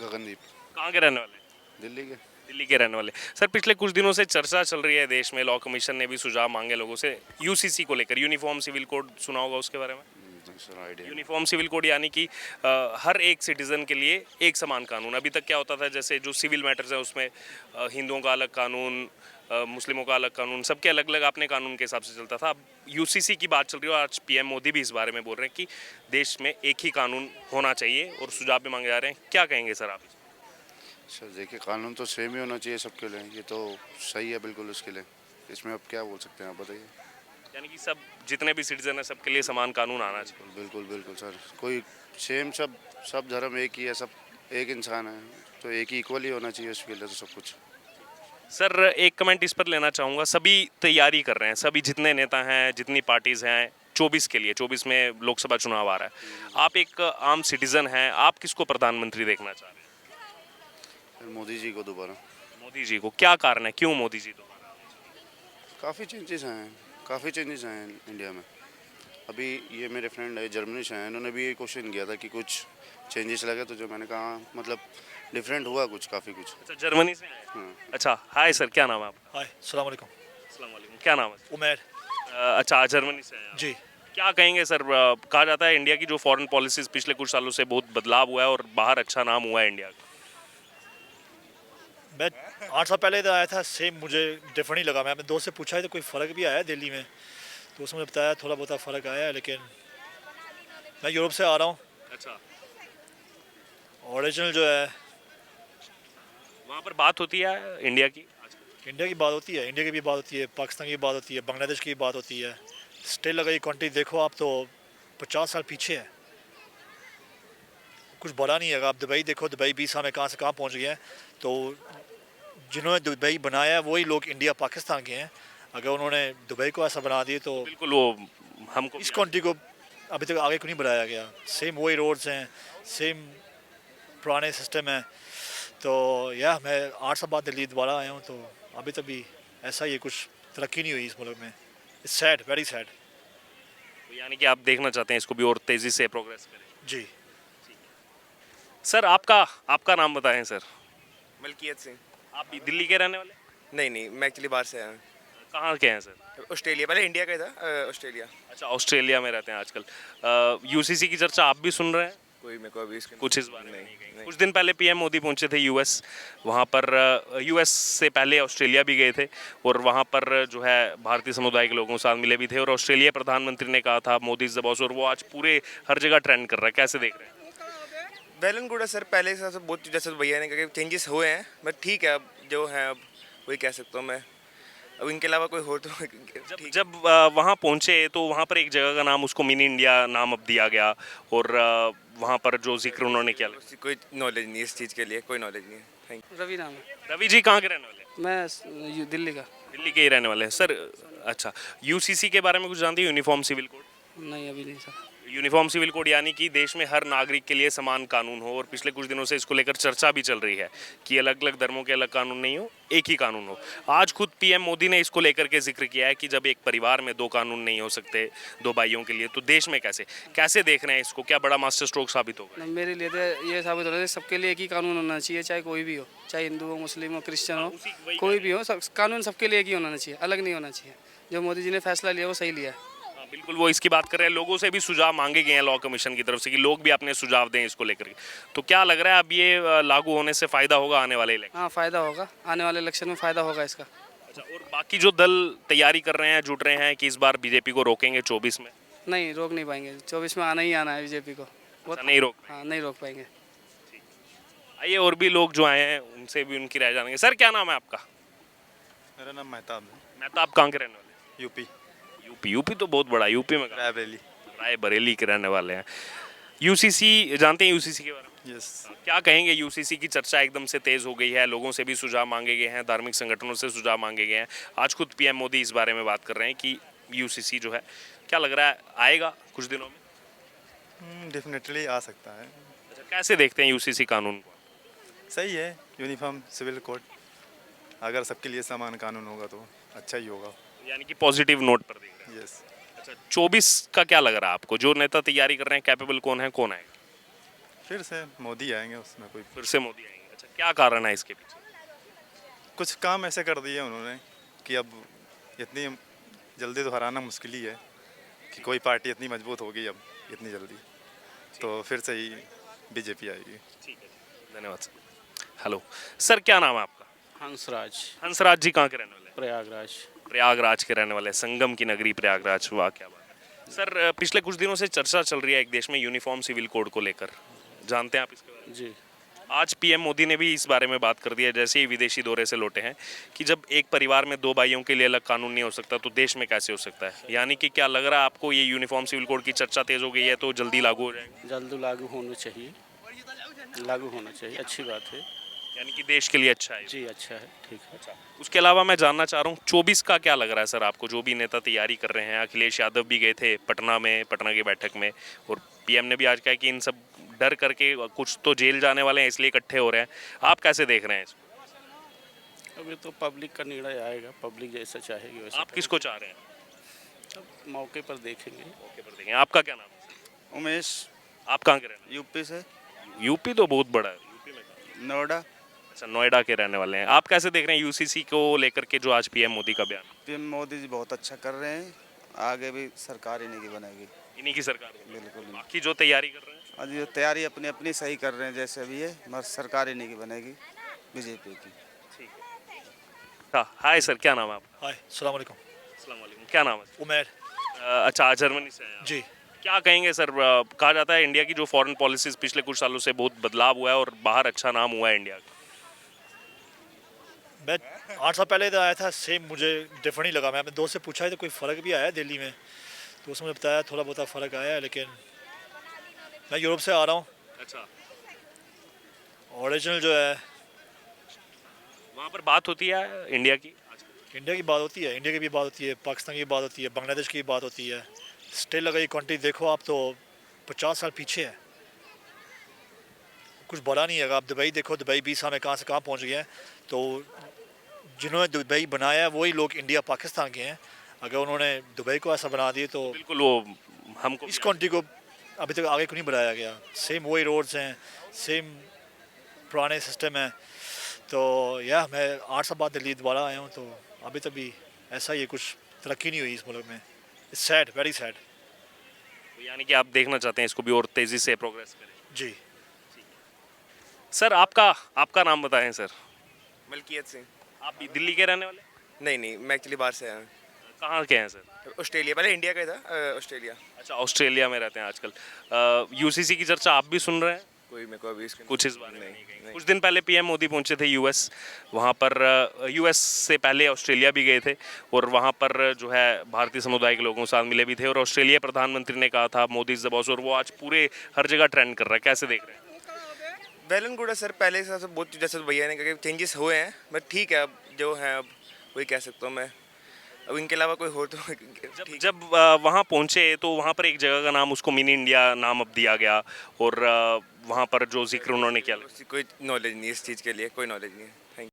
गगनदीप। कहाँ के रहने वाले? दिल्ली के। दिल्ली के रहने वाले। सर पिछले कुछ दिनों से चर्चा चल रही है देश में, लॉ कमीशन ने भी सुझाव मांगे लोगों से यूसीसी को लेकर, यूनिफॉर्म सिविल कोड सुना होगा उसके बारे में। Sir idea uniform civil code यानी कि हर एक सिटीजन के लिए एक समान कानून। अभी तक क्या होता था, जैसे जो सिविल मैटर्स है उसमें हिंदुओं का अलग कानून, मुस्लिमों का अलग कानून, सबके अलग अलग अपने कानून के हिसाब से चलता था। अब यूसीसी की बात चल रही है और आज पीएम मोदी भी इस बारे में बोल रहे हैं कि देश में एक ही कानून होना चाहिए और सुझाव भी मांगे जा रहे हैं। क्या कहेंगे सर आप? सर देखिए, कानून तो सेम ही होना चाहिए सबके लिए, ये तो सही है बिल्कुल उसके लिए। इसमें अब क्या बोल सकते हैं आप बताइए। यानी कि सब जितने भी सिटीजन है सबके लिए समान कानून आना चाहिए। बिल्कुल बिल्कुल सर, कोई सेम, सब सब धर्म एक ही है, सब एक इंसान है, तो एक ही इक्वल ही होना चाहिए उसके लिए तो सब कुछ। सर एक कमेंट इस पर लेना चाहूँगा, सभी तैयारी कर रहे हैं, सभी जितने नेता हैं, जितनी पार्टीज़ हैं 24 के लिए, 24 में लोकसभा चुनाव आ रहा है। आप एक आम सिटीजन हैं, आप किसको प्रधानमंत्री देखना चाह रहे हैं? फिर मोदी जी को दोबारा। मोदी जी को। क्या कारण है, क्यों मोदी जी दोबारा? काफ़ी चेंजेस हैं इंडिया में। अभी ये मेरे फ्रेंड है जर्मनी से हैं, इन्होंने भी ये क्वेश्चन किया था कि कुछ चेंजेस लगे, तो जो मैंने कहा मतलब डिफरेंट हुआ कुछ, काफ़ी कुछ। अच्छा, जर्मनी से आए। हाँ। अच्छा, हाय सर, क्या नाम है आपका? हाय, अस्सलाम वालेकुम। अस्सलाम वालेकुम, क्या नाम है? उमैर। अच्छा, जर्मनी से आए आप। जी। क्या कहेंगे सर, कहा जाता है इंडिया की जो फॉरेन पॉलिसीज पिछले कुछ सालों से बहुत बदलाव हुआ है और बाहर अच्छा नाम हुआ है इंडिया का। मैं 8 साल पहले इधर आया था, सेम मुझे डिफरेंट ही लगा। मैं अपने दोस्त से पूछा है तो कोई फ़र्क भी आया है दिल्ली में, तो उसने मुझे बताया थोड़ा बहुत फ़र्क आया है, लेकिन मैं यूरोप से आ रहा हूँ। अच्छा, ओरिजिनल जो है वहाँ पर बात होती है इंडिया की आजकल? इंडिया की बात होती है, इंडिया की भी बात होती है, पाकिस्तान की बात होती है, बांग्लादेश की बात होती है। स्टिल अगर ये कंट्री देखो आप तो 50 साल पीछे है, कुछ बड़ा नहीं है। अगर आप दुबई देखो, दुबई 20 साल में कहाँ से कहाँ पहुँच गए हैं। तो जिन्होंने दुबई बनाया है वही लोग इंडिया पाकिस्तान के हैं। अगर उन्होंने दुबई को ऐसा बना दिया तो बिल्कुल, वो हमको इस कंट्री को अभी तक आगे क्यों नहीं बढ़ाया गया। सेम वही रोड्स हैं, सेम पुराने सिस्टम है। तो या मैं 8 साल बाद दिल्ली दोबारा आया हूँ, तो अभी तक भी ऐसा ही है, कुछ तरक्की नहीं हुई इस मुल्क में। It's sad, very sad. यानी कि आप देखना चाहते हैं इसको भी और तेज़ी से प्रोग्रेस करें। जी। सर आपका आपका नाम बताएं सर। मलकियत सिंह। आप भी दिल्ली के रहने वाले? नहीं नहीं, मैं एक्चुअली बाहर से आया हूँ। कहाँ के हैं सर? ऑस्ट्रेलिया, पहले इंडिया का ही था, ऑस्ट्रेलिया। अच्छा, ऑस्ट्रेलिया में रहते हैं आजकल। यूसीसी की चर्चा आप भी सुन रहे हैं? कोई मेरे को अभी इसके कुछ इस बारे में नहीं, नहीं कही। नहीं। कुछ दिन पहले पीएम मोदी पहुंचे थे यूएस, वहाँ पर यूएस से पहले ऑस्ट्रेलिया भी गए थे और वहाँ पर जो है भारतीय समुदाय के लोगों के साथ मिले भी थे। और ऑस्ट्रेलिया प्रधानमंत्री ने कहा था मोदी इज द बॉस, और वो आज पूरे हर जगह ट्रेंड कर रहा है। कैसे देख रहे हैं? वेल एंड गुड है सर, पहले से बहुत, जैसे भैया ने कहा चेंजेस हुए हैं, बट ठीक है, अब जो है अब वही कह सकता हूँ मैं। अब इनके अलावा कोई हो तो जब वहाँ पहुँचे तो वहाँ पर एक जगह का नाम उसको मिनी इंडिया नाम अब दिया गया, और वहाँ पर जो जिक्र उन्होंने किया। कोई नॉलेज नहीं इस चीज़ के लिए, कोई नॉलेज नहीं है। Thank you. रवि नाम है। रवि जी कहाँ के रहने वाले? मैं दिल्ली का। दिल्ली के ही रहने वाले हैं सर। अच्छा, यूसीसी के बारे में कुछ जानते हैं? Uniform civil code. नहीं, अभी नहीं सर। यूनिफॉर्म सिविल कोड यानी कि देश में हर नागरिक के लिए समान कानून हो, और पिछले कुछ दिनों से इसको लेकर चर्चा भी चल रही है कि अलग अलग धर्मों के अलग कानून नहीं हो, एक ही कानून हो। आज खुद पीएम मोदी ने इसको लेकर के जिक्र किया है कि जब एक परिवार में दो कानून नहीं हो सकते दो भाइयों के लिए, तो देश में कैसे देख रहे हैं इसको? क्या बड़ा मास्टर स्ट्रोक साबित होगा? मेरे लिए तो ये साबित हो रहा है सबके लिए एक ही कानून होना चाहिए, चाहे कोई भी हो, चाहे हिंदू हो, मुस्लिम हो, क्रिश्चियन हो, कोई भी हो, कानून सबके लिए एक ही होना चाहिए, अलग नहीं होना चाहिए। जो मोदी जी ने फैसला लिया वो सही लिया है। बिल्कुल, वो इसकी बात कर रहे हैं। लोगों से भी सुझाव मांगे गए हैं लॉ कमीशन की तरफ से कि लोग भी अपने सुझाव दें इसको लेकर के। तो क्या लग रहा है अब ये लागू होने से फ़ायदा होगा आने वाले इलेक्शन? हाँ, फ़ायदा होगा, आने वाले इलेक्शन में फ़ायदा होगा इसका। अच्छा, और बाकी जो दल तैयारी कर रहे हैं, जुट रहे हैं कि इस बार बीजेपी को रोकेंगे 24 में? नहीं, रोक नहीं पाएंगे। 24 में आना ही आना है बीजेपी को। अच्छा, नहीं रोक? हाँ, नहीं रोक पाएंगे। आइए और भी लोग जो आए हैं उनसे भी उनकी राय जानेंगे। सर क्या नाम है आपका? मेरा नाम मेहताब है। मेहताब कहाँ के रहने वाले? यूपी। यूपी तो बहुत बड़ा। यूपी में रायबरेली। रायबरेली के रहने वाले हैं। यूसीसी जानते हैं? यूसीसी के बारे में यस। क्या कहेंगे? यूसीसी की चर्चा एकदम से तेज हो गई है, लोगों से भी सुझाव मांगे गए हैं, धार्मिक संगठनों से सुझाव मांगे गए हैं। आज खुद पीएम मोदी इस बारे में बात कर रहे हैं कि यूसीसी जो है, क्या लग रहा है आएगा कुछ दिनों में? डेफिनेटली आ सकता है। अच्छा, कैसे देखते हैं यूसीसी कानून को? सही है, यूनिफॉर्म सिविल कोड अगर सबके लिए समान कानून होगा तो अच्छा ही होगा। यानी कि पॉजिटिव नोट पर देख रहे हैं। यस। अच्छा, 24 का क्या लग रहा है आपको? जो नेता तैयारी कर रहे हैं कैपेबल कौन है, कौन आएगा? फिर से मोदी आएंगे, उसमें कोई फिर से मोदी आएंगे। अच्छा, क्या कारण है इसके पीछे? कुछ काम ऐसे कर दिए उन्होंने कि अब इतनी जल्दी तो हराना मुश्किल ही है कि कोई पार्टी इतनी मजबूत होगी अब इतनी जल्दी, तो फिर से ही बीजेपी आएगी। ठीक है, धन्यवाद सर। हेलो सर, क्या नाम है आपका? हंसराज, हंसराज जी कहाँ के रहने वाले हैं? प्रयागराज। प्रयागराज के रहने वाले हैं, संगम की नगरी प्रयागराज। वाह, क्या बात है सर। पिछले कुछ दिनों से चर्चा चल रही है एक देश में यूनिफॉर्म सिविल कोड को लेकर, जानते हैं आप इसके बारे में? जी, आज पीएम मोदी ने भी इस बारे में बात कर दी है, जैसे ही विदेशी दौरे से लौटे हैं, कि जब एक परिवार में दो भाइयों के लिए अलग कानून नहीं हो सकता तो देश में कैसे हो सकता है। यानी कि क्या लग रहा है आपको, ये यूनिफॉर्म सिविल कोड की चर्चा तेज हो गई है तो जल्दी लागू हो जाएगा? जल्द लागू होना चाहिए, लागू होना चाहिए, अच्छी बात है। यानी कि देश के लिए अच्छा है। जी, अच्छा है, ठीक है। उसके अलावा मैं जानना चाह रहा हूँ 24 का क्या लग रहा है सर आपको? जो भी नेता तैयारी कर रहे हैं, अखिलेश यादव भी गए थे पटना में, पटना की बैठक में, और पीएम ने भी आज कहा कि इन सब डर करके कुछ तो जेल जाने वाले हैं इसलिए इकट्ठे हो रहे हैं। आप कैसे देख रहे हैं इसको? अभी तो पब्लिक का निर्णय आएगा, पब्लिक जैसा चाहेगी वैसा आप किसको चाह रहे हैं? अब मौके पर देखेंगे। मौके पर देखेंगे। आपका क्या नाम है? उमेश, आप कहाँ के रहने वाले यूपी से, हैं? यूपी तो बहुत बड़ा है। यूपी में कहाँ? नोएडा। अच्छा, नोएडा के रहने वाले हैं। आप कैसे देख रहे हैं यूसीसी को लेकर के जो आज पीएम मोदी का बयान? पीएम मोदी जी बहुत अच्छा कर रहे हैं, आगे भी सरकार इन्हीं की बनेगी। इन्हीं की सरकार है। बिल्कुल। बाकी जो तैयारी कर रहे हैं, और जो तैयारी अपनी अपनी सही कर रहे हैं जैसे भी है, मगर सरकार इन्हीं की बनेगी, बीजेपी की। हाँ, हाय सर, क्या नाम है आपका? हाय, अस्सलाम वालेकुम। अस्सलाम वालेकुम, क्या नाम है? उमेर। अच्छा, जर्मनी से हैं आप। जी, क्या कहेंगे सर? कहा जाता है इंडिया की जो फॉरेन पॉलिसीज पिछले कुछ सालों से बहुत बदलाव हुआ है और बाहर अच्छा नाम हुआ है इंडिया का। मैं 8 साल पहले इधर आया था, सेम मुझे डिफरेंट ही लगा। मैं अपने दोस्त से पूछा है तो कोई फ़र्क भी आया है दिल्ली में, तो उसने मुझे बताया थोड़ा बहुत फ़र्क आया है, लेकिन मैं यूरोप से आ रहा हूँ। अच्छा, ओरिजिनल जो है वहाँ पर बात होती है इंडिया की आजकल? इंडिया की बात होती है, इंडिया की भी बात होती है, पाकिस्तान की बात होती है, बांग्लादेश की बात होती है। स्टिल अगर ये कंट्री देखो आप तो 50 साल पीछे है, कुछ बड़ा नहीं है। अगर आप दुबई देखो, दुबई 20 साल में कहाँ से कहाँ पहुँच गए हैं। तो जिन्होंने दुबई बनाया वही लोग इंडिया पाकिस्तान के हैं। अगर उन्होंने दुबई को ऐसा बना दिया तो बिल्कुल, वो हमको इस कंट्री को अभी तक आगे क्यों नहीं बढ़ाया गया। सेम वही रोड्स हैं, सेम पुराने सिस्टम है। तो मैं 8 साल बाद दिल्ली दोबारा आया हूँ, तो अभी तक भी ऐसा ही है, कुछ तरक्की नहीं हुई इस मुल्क में। It's sad, very sad. यानी कि आप देखना चाहते हैं इसको भी और तेज़ी से प्रोग्रेस करें। जी, सर, आपका नाम बताएं सर। मलकियत सिंह। आप भी दिल्ली के रहने वाले? नहीं, मैं एक्चुअली बाहर से आया हूँ, कहाँ के हैं सर? ऑस्ट्रेलिया। पहले इंडिया का ही था, ऑस्ट्रेलिया। अच्छा, ऑस्ट्रेलिया में रहते हैं आजकल। यूसीसी की चर्चा आप भी सुन रहे हैं? कोई मेरे को अभी इसके कुछ इस बारे में नहीं, नहीं कही। नहीं। कुछ दिन पहले पीएम मोदी पहुंचे थे यूएस, वहाँ पर यूएस से पहले ऑस्ट्रेलिया भी गए थे और वहाँ पर जो है भारतीय समुदाय के लोगों के साथ मिले भी थे। और ऑस्ट्रेलिया प्रधानमंत्री ने कहा था मोदी इज द बॉस, और वो आज पूरे हर जगह ट्रेंड कर रहा है। कैसे देख रहे हैं? वेल एंड गुड है सर। पहले से बहुत, जैसे भैया ने कहा, चेंजेस हुए हैं, बट ठीक है, अब जो है अब वही कह सकता हूँ मैं। अब इनके अलावा कोई हो तो जब वहाँ पहुँचे तो वहाँ पर एक जगह का नाम उसको मिनी इंडिया नाम अब दिया गया, और वहाँ पर जो जिक्र उन्होंने किया, कोई नॉलेज नहीं इस चीज़ के लिए, कोई नॉलेज नहीं है।